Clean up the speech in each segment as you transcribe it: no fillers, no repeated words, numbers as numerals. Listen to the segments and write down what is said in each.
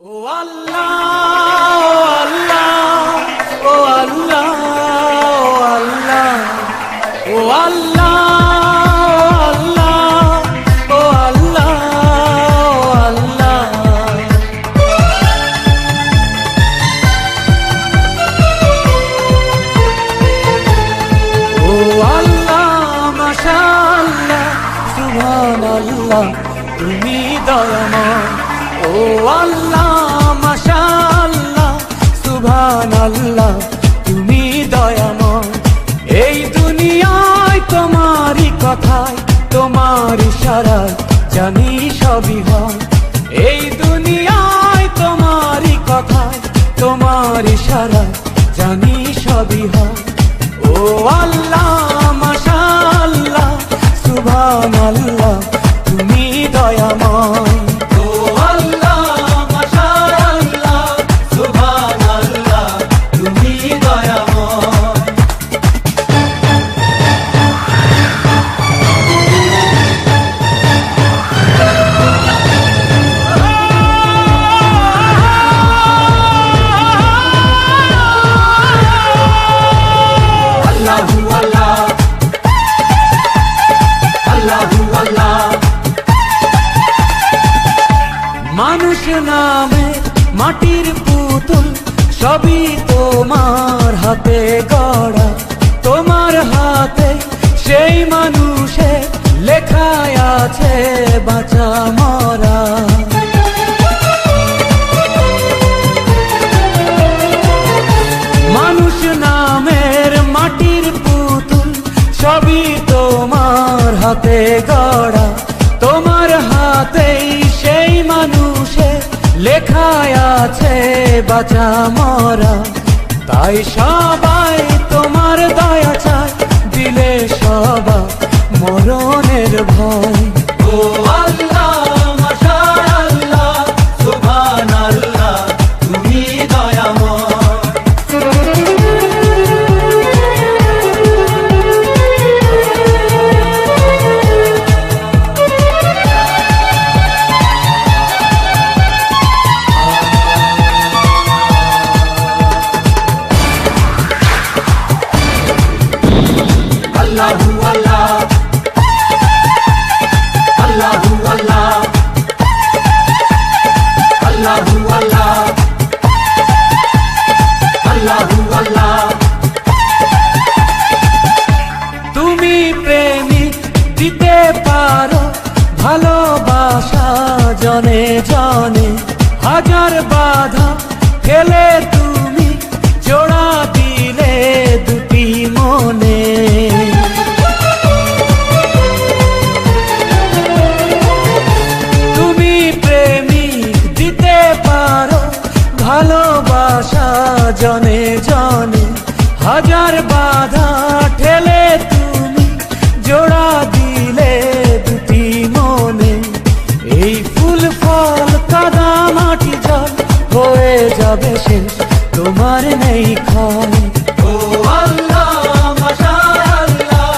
ও আল্লাহ, ও আল্লাহ, ও আল্লাহ, ও আল্লাহ, ও আল্লাহ, মাশাআল্লাহ, সুবহানাল্লাহ, তুমি দয়াময়। ও আল্লাহ, মাশাআল্লাহ, সুবহানাল্লাহ, তুমি দয়াময়। এই দুনিয়ায় তোমারই কথায়, তোমার ইশারায় জানি সবই হয়। এই দুনিয়ায় তোমারই কথায়, তোমার ইশারায় জানি সবই হয়। ও আল্লাহ, মাশাআল্লাহ, সুবহানাল্লাহ, তুমি দয়াময়। মানুষ নামে মাটির পুতুল, সবই তোমার হাতে গড়া। তোমার হাতে সেই মানুষে লেখায় আছে বাঁচা মরা। মানুষ নামের মাটির পুতুল, সবই তোমার হাতে গড়া। তোমার হাতেই সেই মানুষে লেখায় আছে বাঁচা মরা। তাই সবাই তোমার দয়া চায়, দিলে সবাই মরণের ভয়। ও আল্লাহ, মাশাআল্লাহ, সুবহানাল্লাহ, তুমি দয়াময়। Allahu Allah, Allahu Allah, Allahu Allah, Allahu Allah। তুমি প্রেমিক দিতে পারো ভালোবাসা জনে জনে। হাজার বাধা ফেলে তুমি জোড়া দিলে দুটি মনে। ভালোবাসা জনে জনে, হাজার বাধা ঠেলে তুমি জোড়া দিলে দুটি মনে। এই ফুল ফল কাদা মাটি জল হয়ে যাবে শেষ, তোমার নেই ক্ষয়। ও আল্লাহ, মাশাআল্লাহ,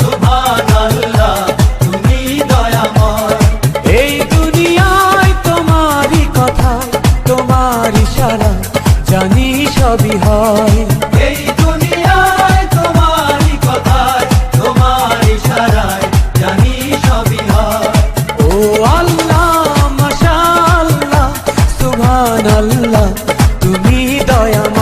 সুবহানাল্লাহ, তুমি দয়াময়। এই দুনিয়ায় তোমারই কথায়, তোমার ইশারায় জানি সবই হয়। এই দুনিয়ায় তোমারই কথায়, তোমার ইশারায় জানি সবই হয়। ও আল্লাহ, মাশাআল্লাহ, সুবহানাল্লাহ, তুমি দয়াময়।